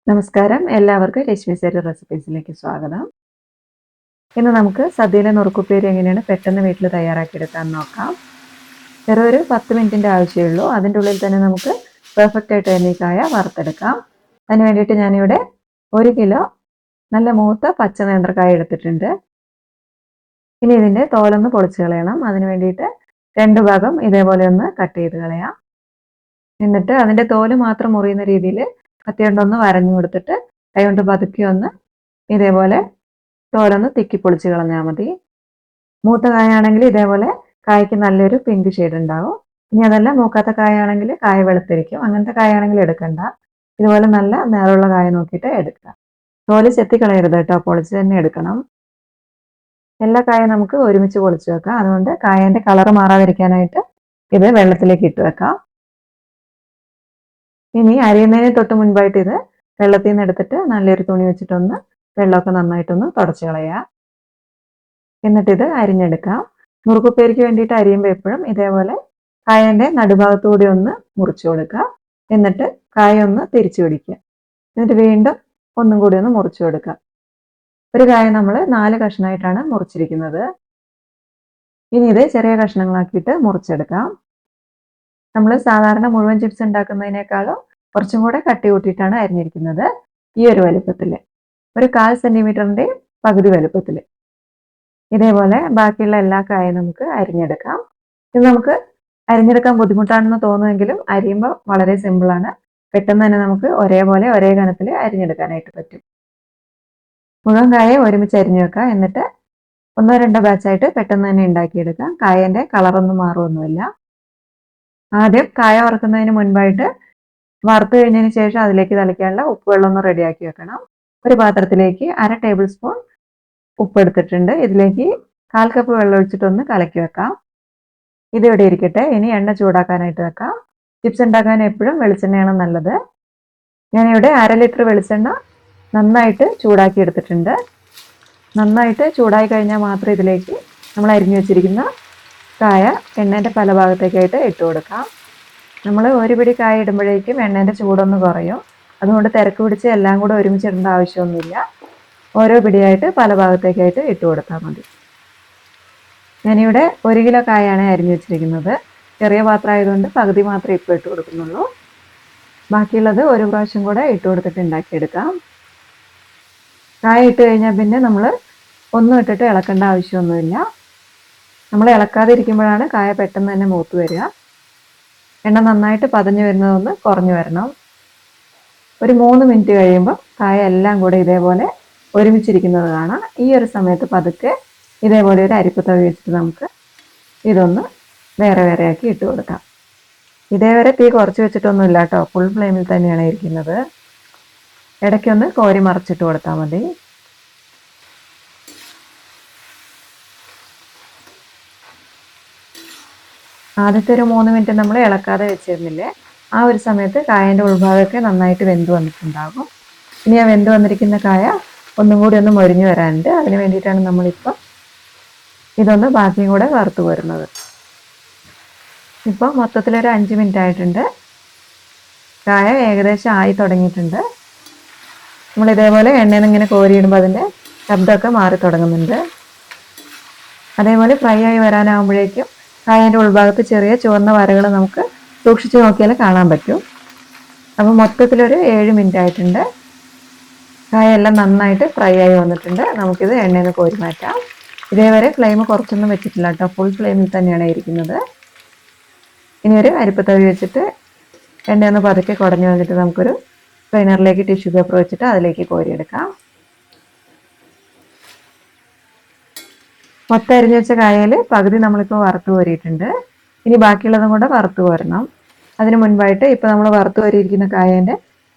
നമസ്കാരം, എല്ലാവർക്കും രശ്മി സാരി റെസിപ്പീസിലേക്ക് സ്വാഗതം. ഇന്ന് നമുക്ക് സദ്യയിലെ നുറുക്കുപ്പേരി എങ്ങനെയാണ് പെട്ടെന്ന് വീട്ടിൽ തയ്യാറാക്കിയെടുക്കാൻ നോക്കാം. വെറും ഒരു 10 മിനിറ്റിൻ്റെ ആവശ്യമുള്ളൂ. അതിൻ്റെ ഉള്ളിൽ തന്നെ നമുക്ക് പെർഫെക്റ്റ് ആയിട്ട് തന്നെ ഈ കായ വറുത്തെടുക്കാം. അതിന് വേണ്ടിയിട്ട് ഞാനിവിടെ 1 കിലോ നല്ല മൂത്ത പച്ച നേന്ത്രക്കായ എടുത്തിട്ടുണ്ട്. ഇനി ഇതിൻ്റെ തോലൊന്ന് പൊളിച്ച് കളയണം. അതിന് വേണ്ടിയിട്ട് 2 ഭാഗം ഇതേപോലെ ഒന്ന് കട്ട് ചെയ്ത് കളയാം. എന്നിട്ട് അതിൻ്റെ തോല് മാത്രം മുറിയുന്ന രീതിയിൽ കത്തി കൊണ്ടൊന്ന് വരഞ്ഞു കൊടുത്തിട്ട് കൈ കൊണ്ട് പതുക്കി ഒന്ന് ഇതേപോലെ തോലൊന്ന് തിക്കി പൊളിച്ച് കളഞ്ഞാൽ മതി. മൂത്ത കായാണെങ്കിൽ ഇതേപോലെ കായ്ക്ക് നല്ലൊരു പിങ്ക് ഷെയ്ഡ് ഉണ്ടാവും. ഇനി അതല്ല മൂക്കാത്ത കായാണെങ്കിൽ കായ വെളുത്തിരിക്കും. അങ്ങനത്തെ കായാണെങ്കിൽ എടുക്കണ്ട. ഇതുപോലെ നല്ല നിറമുള്ള കായ നോക്കിയിട്ട് എടുക്കുക. തോല് ചെത്തി കളയരുത് കേട്ടോ, പൊളിച്ച് തന്നെ എടുക്കണം. എല്ലാ കായും നമുക്ക് ഒരുമിച്ച് പൊളിച്ച് വെക്കാം. അതുകൊണ്ട് കായൻ്റെ കളർ മാറാതിരിക്കാനായിട്ട് ഇത് വെള്ളത്തിലേക്ക് ഇട്ട് വെക്കാം. ഇനി അരിയുന്നതിന് തൊട്ട് മുൻപായിട്ട് ഇത് വെള്ളത്തിൽ നിന്ന് എടുത്തിട്ട് നല്ലൊരു തുണി വെച്ചിട്ടൊന്ന് വെള്ളമൊക്കെ നന്നായിട്ടൊന്ന് തുടച്ച് കളയുക. എന്നിട്ടിത് അരിഞ്ഞെടുക്കാം. നുറുക്കുപ്പേരിക്ക് വേണ്ടിയിട്ട് അരിയുമ്പോൾ എപ്പോഴും ഇതേപോലെ കായൻ്റെ നടുഭാഗത്തുകൂടി ഒന്ന് മുറിച്ചു കൊടുക്കുക. എന്നിട്ട് കായ ഒന്ന് തിരിച്ചു പിടിക്കുക. എന്നിട്ട് വീണ്ടും ഒന്നും കൂടി ഒന്ന് മുറിച്ചു കൊടുക്കുക. ഒരു കായ നമ്മൾ 4 കഷ്ണമായിട്ടാണ് മുറിച്ചിരിക്കുന്നത്. ഇനി ഇത് ചെറിയ കഷ്ണങ്ങളാക്കിയിട്ട് മുറിച്ചെടുക്കാം. നമ്മൾ സാധാരണ മുഴുവൻ ചിപ്സ് ഉണ്ടാക്കുന്നതിനേക്കാളും കുറച്ചും കൂടെ കട്ടി കൂട്ടിയിട്ടാണ് അരിഞ്ഞിരിക്കുന്നത്. ഈ ഒരു വലുപ്പത്തിൽ, ഒരു 1/4 സെൻറ്റിമീറ്ററിൻ്റെ പകുതി വലുപ്പത്തിൽ. ഇതേപോലെ ബാക്കിയുള്ള എല്ലാ കായും നമുക്ക് അരിഞ്ഞെടുക്കാം. ഇത് നമുക്ക് അരിഞ്ഞെടുക്കാൻ ബുദ്ധിമുട്ടാണെന്ന് തോന്നുമെങ്കിലും അരിയുമ്പോൾ വളരെ സിമ്പിളാണ്. പെട്ടെന്ന് തന്നെ നമുക്ക് ഒരേപോലെ ഒരേ കനത്തിൽ അരിഞ്ഞെടുക്കാനായിട്ട് പറ്റും. മുഴുവൻ കായ ഒരുമിച്ച് അരിഞ്ഞു വെക്കുക. എന്നിട്ട് 1-2 ബാച്ചായിട്ട് പെട്ടെന്ന് തന്നെ ഉണ്ടാക്കിയെടുക്കാം. കായൻ്റെ കളറൊന്നും മാറുമൊന്നുമില്ല. ആദ്യം കായ വറുക്കുന്നതിന് മുൻപായിട്ട് വറുത്ത് കഴിഞ്ഞതിന് ശേഷം അതിലേക്ക് തളിക്കാനുള്ള ഉപ്പ് വെള്ളം ഒന്ന് റെഡിയാക്കി വെക്കണം. ഒരു പാത്രത്തിലേക്ക് 1/2 ടേബിൾ സ്പൂൺ ഉപ്പ് എടുത്തിട്ടുണ്ട്. ഇതിലേക്ക് 1/4 കപ്പ് വെള്ളം ഒഴിച്ചിട്ടൊന്ന് കലക്കി വെക്കാം. ഇതിവിടെ ഇരിക്കട്ടെ. ഇനി എണ്ണ ചൂടാക്കാനായിട്ട് വെക്കാം. ചിപ്സ് ഉണ്ടാക്കാൻ എപ്പോഴും വെളിച്ചെണ്ണയാണ് നല്ലത്. ഞാനിവിടെ 1/2 ലിറ്റർ വെളിച്ചെണ്ണ നന്നായിട്ട് ചൂടാക്കി എടുത്തിട്ടുണ്ട്. നന്നായിട്ട് ചൂടായി കഴിഞ്ഞാൽ മാത്രം ഇതിലേക്ക് നമ്മൾ അരിഞ്ഞു വെച്ചിരിക്കുന്ന കായ എണ്ണേൻ്റെ പല ഭാഗത്തേക്കായിട്ട് ഇട്ട് കൊടുക്കാം. നമ്മൾ ഒരു പിടി കായ ഇടുമ്പോഴേക്കും എണ്ണേൻ്റെ ചൂടൊന്ന് കുറയും. അതുകൊണ്ട് തിരക്ക് പിടിച്ച് എല്ലാം കൂടെ ഒരുമിച്ചിടേണ്ട ആവശ്യമൊന്നുമില്ല. ഓരോ പിടിയായിട്ട് പല ഭാഗത്തേക്കായിട്ട് ഇട്ട് കൊടുത്താൽ മതി. ഞാനിവിടെ 1 കിലോ കായാണ് അരിഞ്ഞു വെച്ചിരിക്കുന്നത്. ചെറിയ പാത്രം ആയതുകൊണ്ട് പകുതി മാത്രമേ ഇപ്പോൾ ഇട്ട് കൊടുക്കുന്നുള്ളൂ. ബാക്കിയുള്ളത് ഒരു പ്രാവശ്യം കൂടെ ഇട്ട് കൊടുത്തിട്ട് ഉണ്ടാക്കിയെടുക്കാം. കായ ഇട്ട് കഴിഞ്ഞാൽ പിന്നെ നമ്മൾ ഒന്നും ഇട്ടിട്ട് ഇളക്കേണ്ട ആവശ്യമൊന്നുമില്ല. നമ്മൾ ഇളക്കാതെ ഇരിക്കുമ്പോഴാണ് കായ പെട്ടെന്ന് തന്നെ മൂത്ത് വരിക. എണ്ണ നന്നായിട്ട് പതഞ്ഞു വരുന്നതൊന്ന് കുറഞ്ഞു വരണം. ഒരു 3 മിനിറ്റ് കഴിയുമ്പോൾ കായ എല്ലാം കൂടെ ഇതേപോലെ ഒരുമിച്ചിരിക്കുന്നത് കാണാം. ഈ ഒരു സമയത്ത് പതുക്കെ ഇതേപോലെ ഒരു അരിപ്പ് തവി വെച്ചിട്ട് നമുക്ക് ഇതൊന്ന് വേറെ വേറെ ആക്കി ഇട്ട് കൊടുക്കാം. ഇതേവരെ തീ കുറച്ച് വെച്ചിട്ടൊന്നുമില്ല കേട്ടോ, ഫുൾ ഫ്ലെയിമിൽ തന്നെയാണ് ഇരിക്കുന്നത്. ഇടയ്ക്കൊന്ന് കോരി മറിച്ചിട്ട് കൊടുത്താൽ മതി. ആദ്യത്തെ ഒരു 3 മിനിറ്റ് നമ്മൾ ഇളക്കാതെ വെച്ചിരുന്നില്ലേ, ആ ഒരു സമയത്ത് കായൻ്റെ ഉൾഭാഗമൊക്കെ നന്നായിട്ട് വെന്ത് വന്നിട്ടുണ്ടാകും. ഇനി ആ വെന്ത് വന്നിരിക്കുന്ന കായ ഒന്നും കൂടി ഒന്ന് മൊരിഞ്ഞു വരാനുണ്ട്. അതിന് വേണ്ടിയിട്ടാണ് നമ്മളിപ്പോൾ ഇതൊന്ന് ബാക്കിയും കൂടെ വറുത്ത് പോരുന്നത്. ഇപ്പോൾ മൊത്തത്തിലൊരു 5 മിനിറ്റ് ആയിട്ടുണ്ട്. കായ ഏകദേശം ആയി തുടങ്ങിയിട്ടുണ്ട്. നമ്മൾ ഇതേപോലെ എണ്ണയിൽ നിന്ന് ഇങ്ങനെ കോരിയിടുമ്പോൾ അതിൻ്റെ ശബ്ദമൊക്കെ മാറി തുടങ്ങുന്നുണ്ട്. അതേപോലെ ഫ്രൈ ആയി വരാനാകുമ്പോഴേക്കും കായൻ്റെ ഉൾഭാഗത്ത് ചെറിയ ചുവന്ന വരകൾ നമുക്ക് സൂക്ഷിച്ച് നോക്കിയാൽ കാണാൻ പറ്റും. അപ്പോൾ മൊത്തത്തിലൊരു 7 മിനിറ്റ് ആയിട്ടുണ്ട്. കായ എല്ലാം നന്നായിട്ട് ഫ്രൈ ആയി വന്നിട്ടുണ്ട്. നമുക്കിത് എണ്ണയിൽ നിന്ന് കോരി മാറ്റാം. ഇതേവരെ ഫ്ലെയിം കുറച്ചൊന്നും വെച്ചിട്ടില്ല കേട്ടോ, ഫുൾ ഫ്ലെയിമിൽ തന്നെയാണ് ഇരിക്കുന്നത്. ഇനി ഒരു അരിപ്പ് തവി വെച്ചിട്ട് എണ്ണയൊന്ന് പതുക്കെ കുടഞ്ഞു വന്നിട്ട് നമുക്കൊരു സ്ട്രെയിനറിലേക്ക് ടിഷ്യൂ പേപ്പർ വെച്ചിട്ട് അതിലേക്ക് കോരിയെടുക്കാം. മൊത്തം അരിഞ്ഞു വെച്ച കായയിൽ പകുതി നമ്മളിപ്പോൾ വറുത്ത് കോരിയിട്ടുണ്ട്. ഇനി ബാക്കിയുള്ളതും കൂടെ വറുത്ത് കോരണം. അതിന് മുൻപായിട്ട് ഇപ്പോൾ നമ്മൾ വറുത്ത് കോരിയിരിക്കുന്ന കായേൻ്റെ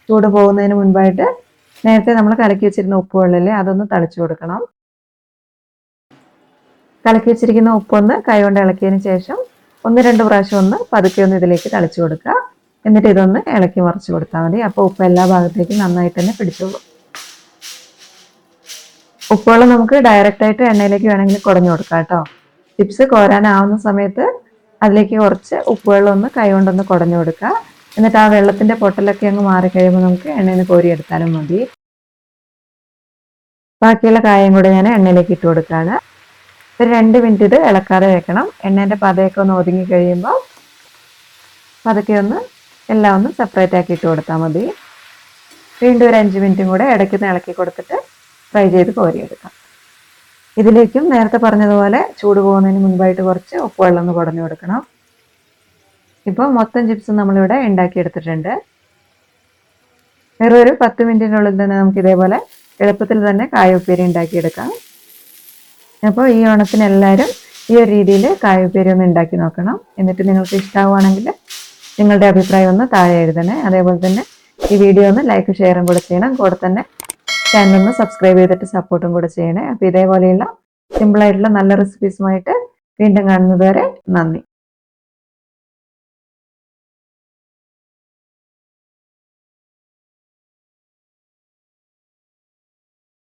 ചൂട് പോകുന്നതിന് മുൻപായിട്ട് നേരത്തെ നമ്മൾ കലക്കി വെച്ചിരുന്ന ഉപ്പ് വെള്ളമില്ലേ, അതൊന്ന് തളിച്ചു കൊടുക്കണം. കലക്കി വെച്ചിരിക്കുന്ന ഉപ്പൊന്ന് കൈ കൊണ്ട് ഇളക്കിയതിന് ശേഷം 1-2 പ്രാവശ്യം ഒന്ന് പതുക്കെ ഒന്ന് ഇതിലേക്ക് തളിച്ചു കൊടുക്കുക. എന്നിട്ട് ഇതൊന്ന് ഇളക്കി മറിച്ച് കൊടുത്താൽ മതി. അപ്പോൾ ഉപ്പ് എല്ലാ ഭാഗത്തേക്കും നന്നായിട്ട് തന്നെ പിടിച്ചോളും. ഉപ്പുവെള്ളം നമുക്ക് ഡയറക്റ്റായിട്ട് എണ്ണയിലേക്ക് വേണമെങ്കിൽ കുടഞ്ഞു കൊടുക്കാം കേട്ടോ. ചിപ്സ് കോരാനാവുന്ന സമയത്ത് അതിലേക്ക് കുറച്ച് ഉപ്പുവെള്ളം ഒന്ന് കൈ കൊണ്ടൊന്ന് കുടഞ്ഞു കൊടുക്കുക. എന്നിട്ട് ആ വെള്ളത്തിന്റെ പൊട്ടലൊക്കെ അങ്ങ് മാറിക്കഴിയുമ്പോൾ നമുക്ക് എണ്ണയിൽ നിന്ന് കോരിയെടുത്താലും മതി. ബാക്കിയുള്ള കായം കൂടെ ഞാൻ എണ്ണയിലേക്ക് ഇട്ട് കൊടുക്കുകയാണ്. ഒരു 2 മിനിറ്റ് ഇത് ഇളക്കാതെ വെക്കണം. എണ്ണേൻ്റെ പതയൊക്കെ ഒന്ന് ഒതുങ്ങി കഴിയുമ്പോൾ പതുക്കെ ഒന്ന് എല്ലാം ഒന്ന് സെപ്പറേറ്റ് ആക്കി ഇട്ട് കൊടുത്താൽ മതി. വീണ്ടും ഒരു 5 മിനിറ്റും കൂടെ ഇടയ്ക്കൊന്ന് ഇളക്കി കൊടുത്തിട്ട് ഫ്രൈ ചെയ്ത് കോരിയെടുക്കാം. ഇതിലേക്കും നേരത്തെ പറഞ്ഞതുപോലെ ചൂട് പോകുന്നതിന് മുൻപായിട്ട് കുറച്ച് ഉപ്പുവെള്ളം ഒന്ന് കുടഞ്ഞു കൊടുക്കണം. ഇപ്പോൾ മൊത്തം ചിപ്സും നമ്മളിവിടെ ഉണ്ടാക്കിയെടുത്തിട്ടുണ്ട്. വേറെ ഒരു 10 മിനിറ്റിനുള്ളിൽ തന്നെ നമുക്ക് ഇതേപോലെ എളുപ്പത്തിൽ തന്നെ കായ ഉപ്പേരി ഉണ്ടാക്കിയെടുക്കാം. അപ്പോൾ ഈ ഓണത്തിന് എല്ലാവരും ഈ ഒരു രീതിയിൽ കായ ഉപ്പേരി ഒന്ന് ഉണ്ടാക്കി നോക്കണം. എന്നിട്ട് നിങ്ങൾക്ക് ഇഷ്ടമാവുകയാണെങ്കിൽ നിങ്ങളുടെ അഭിപ്രായം ഒന്ന് താഴെ എഴുതണേ. അതേപോലെ തന്നെ ഈ വീഡിയോ ഒന്ന് ലൈക്ക് ഷെയറും കൂടെ ചെയ്യണം. കൂടെ തന്നെ ചാനൽ ഒന്ന് സബ്സ്ക്രൈബ് ചെയ്തിട്ട് സപ്പോർട്ടും കൂടെ ചെയ്യണേ. അപ്പോൾ ഇതേപോലെയുള്ള സിമ്പിളായിട്ടുള്ള നല്ല റെസിപ്പീസുമായിട്ട് വീണ്ടും കാണുന്നത് വരെ നന്ദി.